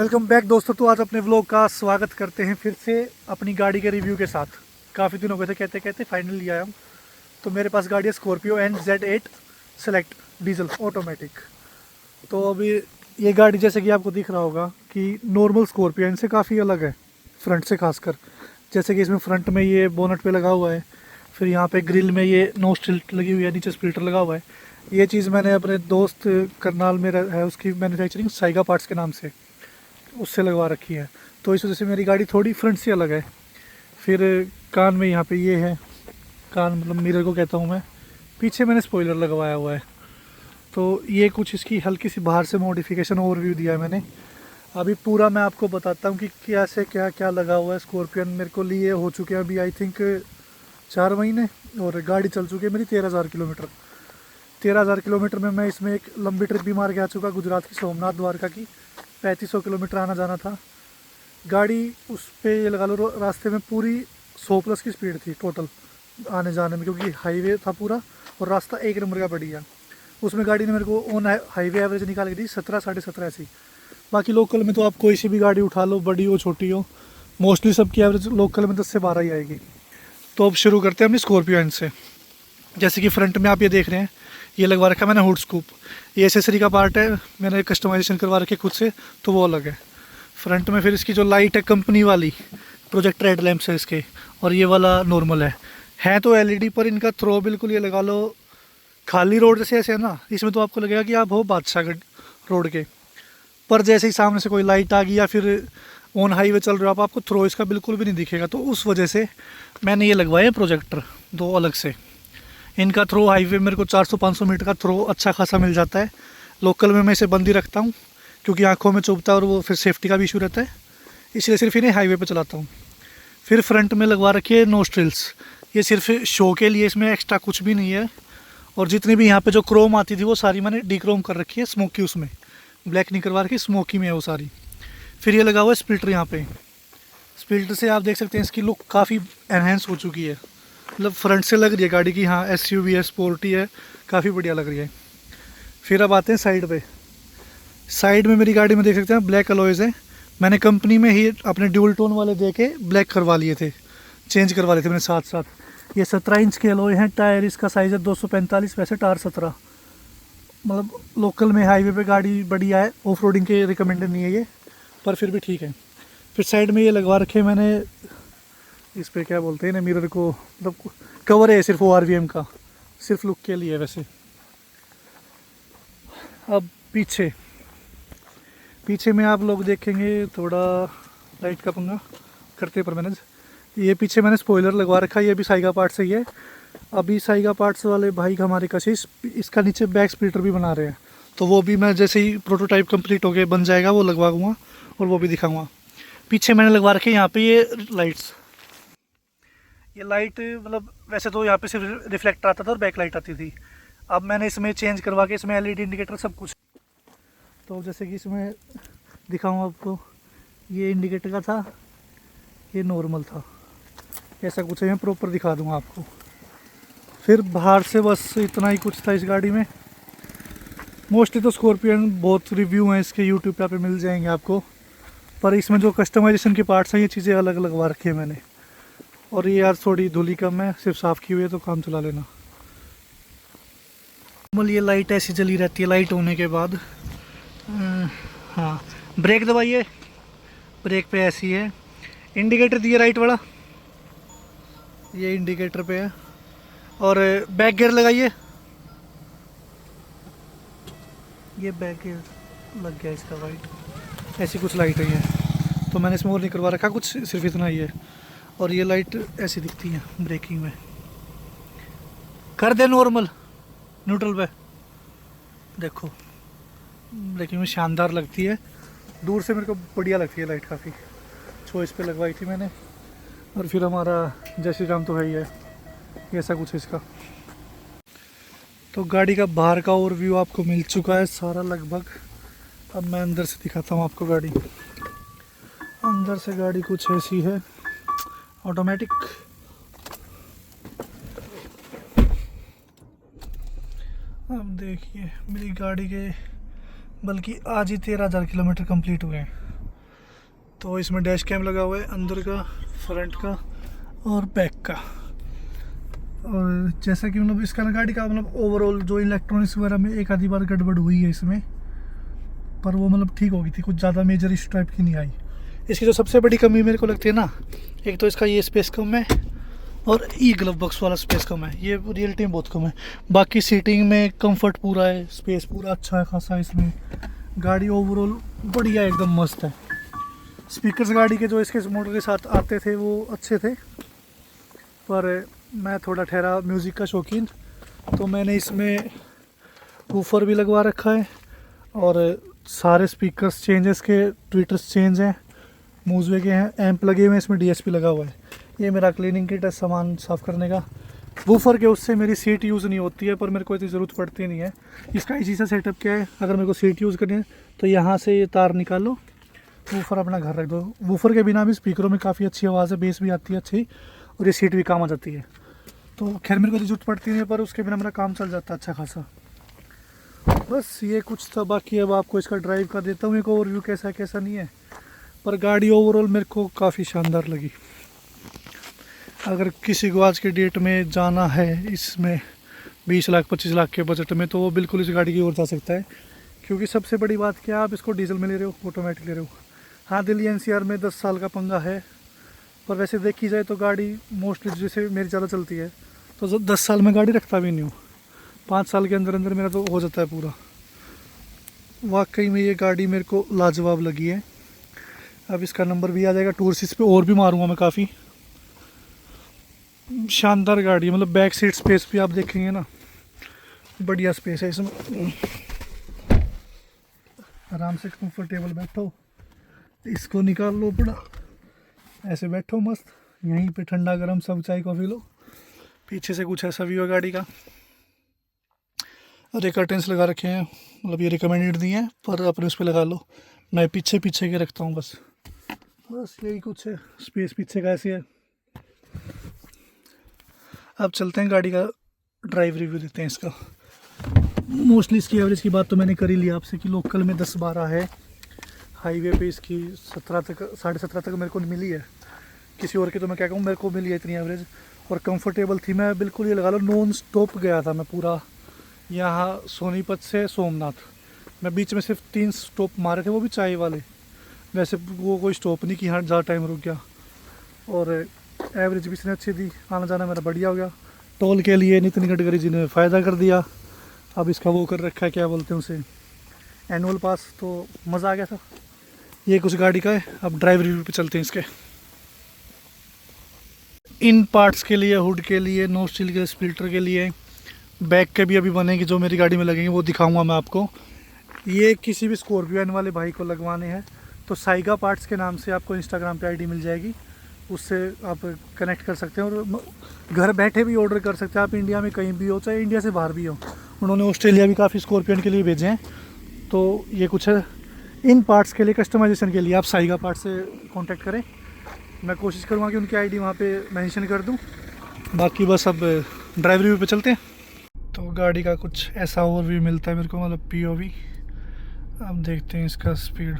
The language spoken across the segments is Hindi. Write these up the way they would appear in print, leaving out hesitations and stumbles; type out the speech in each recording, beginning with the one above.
वेलकम बैक दोस्तों। तो आज अपने व्लॉग का स्वागत करते हैं फिर से अपनी गाड़ी के रिव्यू के साथ। काफ़ी दिन हो गए थे कहते कहते फाइनली आया हूँ। तो मेरे पास गाड़ी है Scorpio NZ8 select diesel automatic. तो अभी ये गाड़ी जैसे कि आपको दिख रहा होगा कि नॉर्मल स्कॉर्पियो इनसे काफ़ी अलग है, फ्रंट से खासकर। जैसे कि इसमें फ्रंट में ये बोनट पे लगा हुआ है, फिर यहाँ पे ग्रिल में ये नोस्ट्रिल लगी हुई है, नीचे स्प्लिटर लगा हुआ है। ये चीज़ मैंने अपने दोस्त करनाल में है, उसकी मैन्युफैक्चरिंग साइगा पार्ट्स के नाम से, उससे लगवा रखी है। तो इस वजह से मेरी गाड़ी थोड़ी फ्रंट से अलग है। फिर कान में यहाँ पे ये है, कान मतलब मिरर को कहता हूँ मैं। पीछे मैंने स्पॉइलर लगवाया हुआ है। तो ये कुछ इसकी हल्की सी बाहर से मॉडिफिकेशन ओवरव्यू दिया है मैंने। अभी पूरा मैं आपको बताता हूँ कि कैसे क्या क्या लगा हुआ है। स्कॉर्पियन मेरे को लिए हो चुके हैं अभी आई थिंक 4 महीने, और गाड़ी चल चुकी है मेरी 13,000 किलोमीटर। 13,000 किलोमीटर में मैं इसमें एक लंबी ट्रिप भी मार के आ चुका, गुजरात की सोमनाथ द्वारका की। 3500 किलोमीटर आना जाना था। गाड़ी उस पर ये लगा लो रास्ते में पूरी 100+ की स्पीड थी टोटल आने जाने में, क्योंकि हाईवे था पूरा और रास्ता एक नंबर का बढ़िया। उसमें गाड़ी ने मेरे को ऑन हाईवे एवरेज निकाल के दी 17 साढ़े 17 ऐसी। बाकी लोकल में तो आप कोई सी भी गाड़ी उठा लो, बड़ी हो छोटी हो, मोस्टली सबकी एवरेज लोकल में 10 से 12 ही आएगी। तो अब शुरू करते हैं अपनी स्कॉर्पियो एन से। जैसे कि फ्रंट में आप ये देख रहे हैं, ये लगवा रखा है मैंने हुड स्कूप। ये एसेसरी का पार्ट है, मैंने कस्टमाइजेशन करवा रखी है खुद से, तो वो अलग है। फ्रंट में फिर इसकी जो लाइट है कंपनी वाली, प्रोजेक्टर हेड लैंप्स है इसके, और ये वाला नॉर्मल है तो LED, पर इनका थ्रो बिल्कुल ये लगा लो खाली रोड जैसे ऐसे है ना, इसमें तो आपको लगेगा कि आप हो बादशाहगढ़ रोड के। पर जैसे ही सामने से कोई लाइट आ गई या फिर ऑन हाईवे चल रहे हो आपको थ्रो इसका बिल्कुल भी नहीं दिखेगा। तो उस वजह से मैंने ये लगवाए प्रोजेक्टर दो अलग से। इनका थ्रो हाईवे मेरे को 400-500 मीटर का थ्रो अच्छा खासा मिल जाता है। लोकल में मैं इसे बंद ही रखता हूँ, क्योंकि आंखों में चुभता है और वो फिर सेफ्टी का भी इशू रहता है, इसलिए सिर्फ इन्हें हाईवे पे चलाता हूँ। फिर फ्रंट में लगवा रखी है नोस्ट्रिल्स। ये सिर्फ शो के लिए, इसमें एक्स्ट्रा कुछ भी नहीं है। और जितनी भी यहाँ पे जो क्रोम आती थी वो सारी मैंने डीक्रोम कर रखी है, स्मोकी उसमें ब्लैक नहीं करवा रखी, स्मोकी में है वो सारी। फिर ये लगा हुआ है स्प्लिटर यहाँ पे। स्प्लिटर से आप देख सकते हैं इसकी लुक काफ़ी एनहेंस हो चुकी है, मतलब फ्रंट से लग रही है गाड़ी की हाँ SUV है, स्पोर्टी है, काफ़ी बढ़िया लग रही है। फिर अब आते हैं साइड पे। साइड में मेरी गाड़ी में देख सकते हैं ब्लैक अलॉयज़ है। मैंने कंपनी में ही अपने ड्यूल टोन वाले दे के ब्लैक करवा लिए थे, चेंज करवा लिए थे मैंने साथ साथ। ये 17 इंच के अलॉय हैं। टायर इसका साइज़ है 245, वैसे टायर 17। मतलब लोकल में हाईवे पे गाड़ी बढ़िया है, ऑफ रोडिंग के रिकमेंडेड नहीं है ये, पर फिर भी ठीक है। फिर साइड में ये लगवा रखे मैंने, इस पे क्या बोलते हैं ना, मिरर को, मतलब कवर है सिर्फ ORVM का, सिर्फ लुक के लिए वैसे। अब पीछे में आप लोग देखेंगे थोड़ा लाइट का पंगा करते पर मैंने ये पीछे मैंने स्पॉइलर लगवा रखा है, ये भी साइगा पार्ट से ही है। अभी साइगा पार्ट्स वाले भाई का हमारे कशिश इसका नीचे बैक स्प्लिटर भी बना रहे हैं, तो वो भी मैं जैसे ही प्रोटोटाइप कंप्लीट हो गए बन जाएगा वो लगवा दूँगा और वो भी दिखाऊँगा। पीछे मैंने लगवा रखे यहाँ पे ये लाइट्स। ये लाइट मतलब वैसे तो यहाँ पे सिर्फ रिफ्लेक्टर आता था और बैक लाइट आती थी, अब मैंने इसमें चेंज करवा के इसमें LED इंडिकेटर सब कुछ। तो जैसे कि इसमें दिखाऊँ आपको, ये इंडिकेटर का था, ये नॉर्मल था, ऐसा कुछ है, मैं प्रॉपर दिखा दूँगा आपको। फिर बाहर से बस इतना ही कुछ था इस गाड़ी में। मोस्टली तो स्कॉर्पियन बहुत रिव्यू हैं इसके, यूट्यूब पे मिल जाएंगे आपको, पर इसमें जो कस्टमाइजेशन के पार्ट्स हैं ये चीज़ें अलग अलग लगवा रखी है मैंने। और ये यार थोड़ी धूली कम है, सिर्फ साफ़ की हुई है तो काम चला लेना। नॉर्मल ये लाइट ऐसी जली रहती है लाइट होने के बाद। हाँ, ब्रेक दबाइए, ब्रेक पे ऐसी है। इंडिकेटर दिए राइट वाला, ये इंडिकेटर पे है। और बैक गियर लगाइए, ये बैक गियर लग गया इसका वाइट, ऐसी कुछ लाइट है ये। तो मैंने इसमें और नहीं करवा रखा कुछ, सिर्फ इतना ही है। और ये लाइट ऐसी दिखती है ब्रेकिंग में, कर दे नॉर्मल न्यूट्रल पे, देखो ब्रेकिंग में शानदार लगती है। दूर से मेरे को बढ़िया लगती है लाइट, काफ़ी चॉइस पे लगवाई थी मैंने। और फिर हमारा जय श्री राम तो है ही है, ऐसा कुछ है इसका। तो गाड़ी का बाहर का ओवरव्यू आपको मिल चुका है सारा लगभग। अब मैं अंदर से दिखाता हूँ आपको गाड़ी। अंदर से गाड़ी कुछ ऐसी है, ऑटोमेटिक। अब देखिए मेरी गाड़ी के बल्कि आज ही 13,000 किलोमीटर कंप्लीट हुए हैं। तो इसमें डैश कैम लगा हुआ है, अंदर का, फ्रंट का और बैक का। और जैसा कि मतलब इसका ना गाड़ी का मतलब ओवरऑल जो इलेक्ट्रॉनिक्स वगैरह में एक आधी बार गड़बड़ हुई है इसमें, पर वो मतलब ठीक हो गई थी, कुछ ज़्यादा मेजर इस टाइप की नहीं आई। इसकी जो सबसे बड़ी कमी मेरे को लगती है ना, एक तो इसका ये स्पेस कम है और ये ग्लव बॉक्स वाला स्पेस कम है, ये रियलिटी में बहुत कम है। बाकी सीटिंग में कंफर्ट पूरा है, स्पेस पूरा अच्छा है खासा इसमें। गाड़ी ओवरऑल बढ़िया एकदम मस्त है। स्पीकर्स गाड़ी के जो इसके मॉडल के साथ आते थे वो अच्छे थे, पर मैं थोड़ा ठहरा म्यूज़िक का शौकीन, तो मैंने इसमें वूफर भी लगवा रखा है और सारे स्पीकर्स चेंजेस के ट्विटर्स चेंज हैं, मूजवे के हैं, एम्प लगे हुए हैं, इसमें डीएसपी लगा हुआ है। ये मेरा क्लीनिंग किट है सामान साफ़ करने का। वूफर के उससे मेरी सीट यूज़ नहीं होती है, पर मेरे को इतनी ज़रूरत पड़ती नहीं है। इसका इसी सा सेटअप क्या है, अगर मेरे को सीट यूज़ करनी है तो यहाँ से ये तार निकालो, वूफर अपना घर रख दो। वूफर के बिना भी स्पीकरों में काफ़ी अच्छी आवाज़ है, बेस भी आती है अच्छी, और ये सीट भी काम आ जाती है। तो खैर मेरे को ज़रूरत पड़ती नहीं है, पर उसके बिना मेरा काम चल जाता है अच्छा खासा। बस ये कुछ था, बाकी अब आपको इसका ड्राइव का देता हूँ एक ओवरव्यू, कैसा कैसा नहीं है। पर गाड़ी ओवरऑल मेरे को काफ़ी शानदार लगी। अगर किसी को आज के डेट में जाना है इसमें 20 लाख 25 लाख के बजट में, तो वो बिल्कुल इस गाड़ी की ओर जा सकता है। क्योंकि सबसे बड़ी बात क्या, आप इसको डीजल में ले रहे हो, ऑटोमेटिक ले रहे हो। हाँ, दिल्ली एनसीआर में 10 साल का पंगा है, पर वैसे देखी जाए तो गाड़ी मोस्टली जैसे मेरी ज़्यादा चलती है तो 10 साल में गाड़ी रखता भी नहीं हूँ, 5 साल के अंदर अंदर मेरा तो हो जाता है पूरा। वाकई में ये गाड़ी मेरे को लाजवाब लगी है। अब इसका नंबर भी आ जाएगा, टूरसिस पे और भी मारूंगा मैं। काफ़ी शानदार गाड़ी है, मतलब बैक सीट स्पेस भी आप देखेंगे ना, बढ़िया स्पेस है इसमें। आराम से कंफर्टेबल बैठो, इसको निकाल लो, बड़ा ऐसे बैठो मस्त, यहीं पे ठंडा गरम सब चाय कॉफ़ी लो। पीछे से कुछ ऐसा व्यू है गाड़ी का। और ये कर्टेंस लगा रखे हैं, मतलब ये रिकमेंडेड नहीं है, पर अपने उस पर लगा लो। मैं पीछे पीछे के रखता हूँ बस यही कुछ है। स्पेस पीछे का ऐसे है। अब चलते हैं गाड़ी का ड्राइव रिव्यू देते हैं इसका। मोस्टली इसकी एवरेज की बात तो मैंने कर ही लिया आपसे कि लोकल में 10-12 है, हाईवे पे इसकी 17 तक 17.5 तक मेरे को मिली है। किसी और की तो मैं क्या कहूँ, मेरे को मिली है इतनी एवरेज, और कंफर्टेबल थी। मैं बिल्कुल ये लगा लो नॉन स्टॉप गया था मैं पूरा, यहाँ सोनीपत से सोमनाथ। मैं बीच में सिर्फ 3 स्टॉप मारे थे, वो भी चाय वाले। वैसे वो कोई स्टॉप नहीं कि हाँ ज़्यादा टाइम रुक गया। और एवरेज भी इसने अच्छी दी, आना जाना मेरा बढ़िया हो गया। टोल के लिए नितिन गडकरी जी ने फ़ायदा कर दिया। अब इसका वो कर रखा है, क्या बोलते हैं उसे, एनुअल पास, तो मज़ा आ गया था। ये कुछ गाड़ी का है। अब ड्राइव रिव्यू पे चलते हैं इसके। इन पार्ट्स के लिए, हुड के लिए, नो स्टील के स्प्लिटर के लिए, बैक के भी अभी बनेंगे जो मेरी गाड़ी में लगेंगे, वो दिखाऊंगा मैं आपको। ये किसी भी स्कॉर्पियो एन वाले भाई को लगवाने हैं तो साइगा पार्ट्स के नाम से आपको इंस्टाग्राम पे आईडी मिल जाएगी, उससे आप कनेक्ट कर सकते हैं और घर बैठे भी ऑर्डर कर सकते हैं आप, इंडिया में कहीं भी हो, चाहे इंडिया से बाहर भी हो। उन्होंने ऑस्ट्रेलिया भी काफ़ी स्कॉर्पियन के लिए भेजे हैं। तो ये कुछ है इन पार्ट्स के लिए, कस्टमाइजेशन के लिए आप साइगा पार्ट्स से कांटेक्ट करें। मैं कोशिश करूँगा कि उनकी आईडी वहाँ पे मेंशन कर दूँ। बाकी बस अब ड्राइव रिव्यू पे चलते हैं। तो गाड़ी का कुछ ऐसा ओवरव्यू मिलता है मेरे को, मतलब पीओवी। अब देखते हैं इसका स्पीड।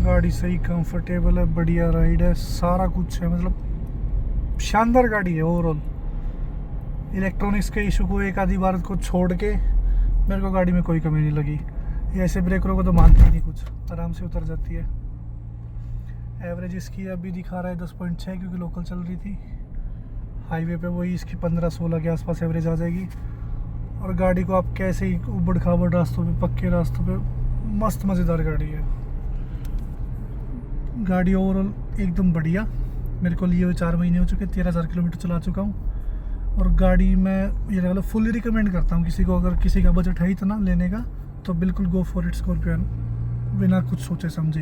गाड़ी सही कंफर्टेबल है, बढ़िया राइड है, सारा कुछ है, मतलब शानदार गाड़ी है ओवरऑल। इलेक्ट्रॉनिक्स के इशू को एक आधी बार को छोड़ के मेरे को गाड़ी में कोई कमी नहीं लगी। ये ऐसे ब्रेकरों को तो मानती ही नहीं, कुछ आराम से उतर जाती है। एवरेज इसकी अभी दिखा रहा है 10.6, क्योंकि लोकल चल रही थी। हाईवे पे वही इसकी 15-16 के आसपास एवरेज आ जाएगी। और गाड़ी को आप कैसे ही उबड़ खाबड़ रास्तों पे, पक्के रास्तों पे, मस्त मज़ेदार गाड़ी है। गाड़ी ओवरऑल एकदम बढ़िया। मेरे को लिए हुए 4 महीने हो चुके, 13,000 किलोमीटर चला चुका हूँ। और गाड़ी मैं ये लगा लो फुल्ली रिकमेंड करता हूँ किसी को, अगर किसी का बजट है इतना लेने का तो बिल्कुल गो फॉर इट स्कॉर्पियो, बिना कुछ सोचे समझे।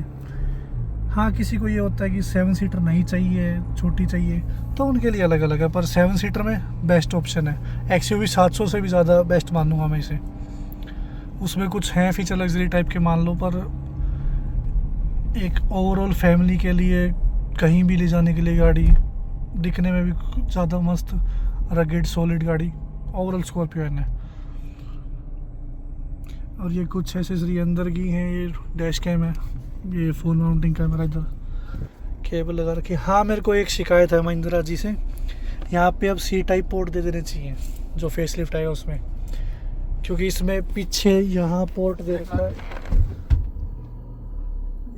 हाँ, किसी को ये होता है कि 7 सीटर नहीं चाहिए, छोटी चाहिए, तो उनके लिए अलग अलग है, पर 7 सीटर में बेस्ट ऑप्शन है। एक्सयूवी 700 से भी ज़्यादा बेस्ट मानूंगा मैं इसे। उसमें कुछ हैं फीचर लग्जरी टाइप के मान लो, पर एक ओवरऑल फैमिली के लिए कहीं भी ले जाने के लिए गाड़ी दिखने में भी ज़्यादा मस्त, रगेड सॉलिड गाड़ी ओवरऑल स्कॉर्पियो है। और ये कुछ एसेसरी अंदर की हैं, ये डैश कैम है, ये फ़ोन माउंटिंग कैमरा, इधर केबल लगा रखी। हाँ, मेरे को एक शिकायत है महिंद्रा जी से, यहाँ पे अब सी टाइप पोर्ट दे देने चाहिए जो फेसलिफ्ट आएगा उसमें, क्योंकि इसमें पीछे यहाँ पोर्ट दे रखा है,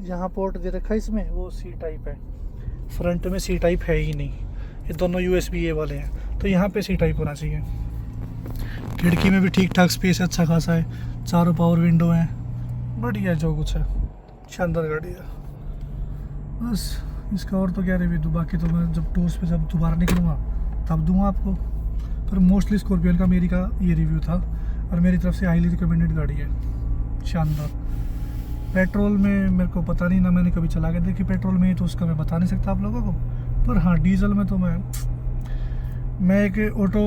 यहाँ पोर्ट दे रखा है इसमें, वो सी टाइप है, फ्रंट में सी टाइप है ही नहीं, ये दोनों USB-A वाले हैं, तो यहाँ पे सी टाइप होना चाहिए। खिड़की में भी ठीक ठाक स्पेस है, अच्छा खासा है, चारों पावर विंडो हैं, बढ़िया जो कुछ है, शानदार गाड़ी है। बस इसका और तो क्या रिव्यू दूँ, बाकी तो मैं जब टूर्स पे जब दोबारा निकलूँगा तब दूँगा आपको, पर मोस्टली स्कॉर्पियन का मेरी का ये रिव्यू था, और मेरी तरफ से हाईली रिकमेंडेड गाड़ी है, शानदार। पेट्रोल में मेरे को पता नहीं ना, मैंने कभी चला के देखी पेट्रोल में, तो उसका मैं बता नहीं सकता आप लोगों को, पर हाँ डीजल में तो मैं एक ऑटो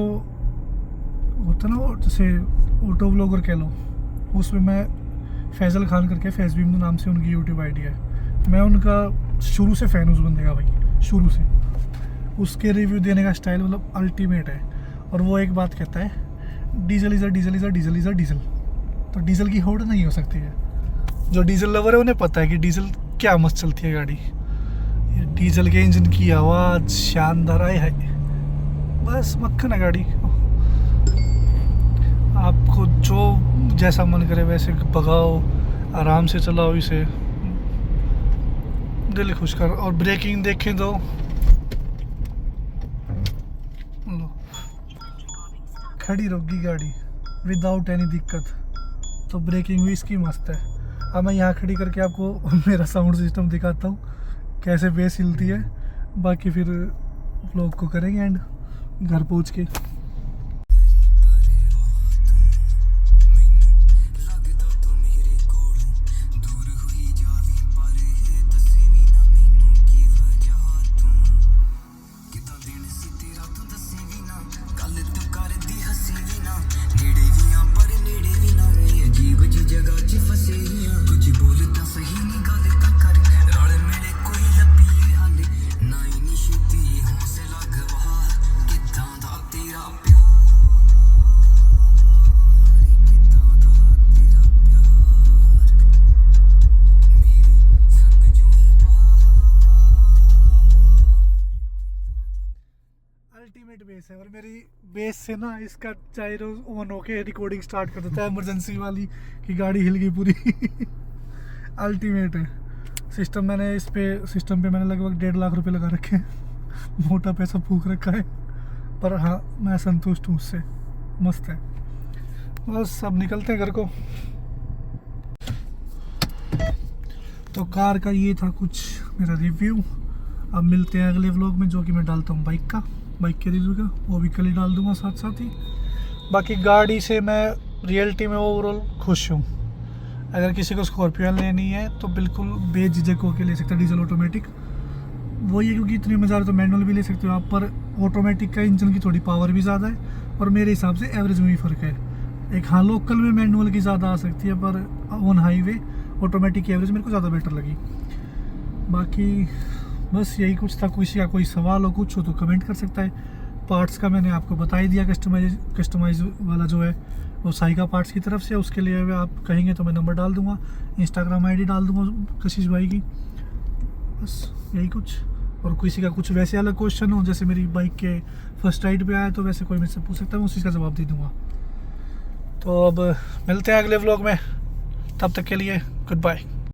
होता ना, जैसे ऑटो व्लॉगर कह लो, उसमें मैं फैज़ल खान करके फैज़बीम नाम से उनकी यूट्यूब आईडी है, मैं उनका शुरू से फ़ैन उस बंदे का भाई, शुरू से। उसके रिव्यू देने का स्टाइल मतलब अल्टीमेट है, और वो एक बात कहता है, डीजल इज़ अ डीजल, तो डीजल की होड़ नहीं हो सकती है। जो डीजल लवर है उन्हें पता है कि डीजल क्या मस्त चलती है गाड़ी, ये डीजल के इंजन की आवाज़ शानदार है, बस मक्खन है गाड़ी। आपको जो जैसा मन करे वैसे भगाओ, आराम से चलाओ इसे, दिल खुश कर। और ब्रेकिंग देखें तो लो, खड़ी रहोगी गाड़ी विदाउट एनी दिक्कत, तो ब्रेकिंग भी इसकी मस्त है। अब मैं यहाँ खड़ी करके आपको मेरा साउंड सिस्टम दिखाता हूँ कैसे बेस हिलती है, बाकी फिर व्लॉग को करेंगे एंड घर पहुँच के। अल्टीमेट बेस है, और मेरी बेस से ना इसका चाइरो ऑन होके रिकॉर्डिंग स्टार्ट कर देता है इमरजेंसी वाली कि गाड़ी हिल गई पूरी। अल्टीमेट है सिस्टम। मैंने इस पे सिस्टम पे मैंने लगभग 1.5 लाख रुपए लगा रखे हैं, मोटा पैसा फूक रखा है, पर हाँ मैं संतुष्ट हूँ उससे, मस्त है। बस अब निकलते हैं घर को। तो कार का ये था कुछ मेरा रिव्यू। अब मिलते हैं अगले व्लॉग में, जो कि मैं डालता हूँ बाइक के रिव्यू का, वो भी कल ही डाल दूंगा साथ साथ ही। बाकी गाड़ी से मैं रियलिटी में ओवरऑल खुश हूँ। अगर किसी को स्कॉर्पियो लेनी है तो बिल्कुल बेझिझक होकर ले सकते हैं डीजल ऑटोमेटिक। वो ये क्योंकि इतनी मज़ा आ रहा है तो मैनुअल भी ले सकते हो आप, पर ऑटोमेटिक का इंजन की थोड़ी पावर भी ज़्यादा है, और मेरे हिसाब से एवरेज में भी फ़र्क है। एक हाँ लोकल में मैनुअल की ज़्यादा आ सकती है, पर ऑन हाईवे ऑटोमेटिक की एवरेज मेरे को ज़्यादा बेटर लगी। बाकी बस यही कुछ था। किसी का कोई सवाल हो कुछ हो तो कमेंट कर सकता है। पार्ट्स का मैंने आपको बता ही दिया, कस्टमाइज वाला जो है वो साइका पार्ट्स की तरफ से। उसके लिए आप कहेंगे तो मैं नंबर डाल दूंगा, इंस्टाग्राम आईडी डाल दूंगा कशिश भाई की। बस यही कुछ। और किसी का कुछ वैसे अलग क्वेश्चन हो, जैसे मेरी बाइक के फर्स्ट राइड पे आया तो वैसे कोई मुझसे पूछ सकता है, मैं उस चीज़ का जवाब दे दूँगा। तो अब मिलते हैं अगले व्लॉग में, तब तक के लिए गुड बाय।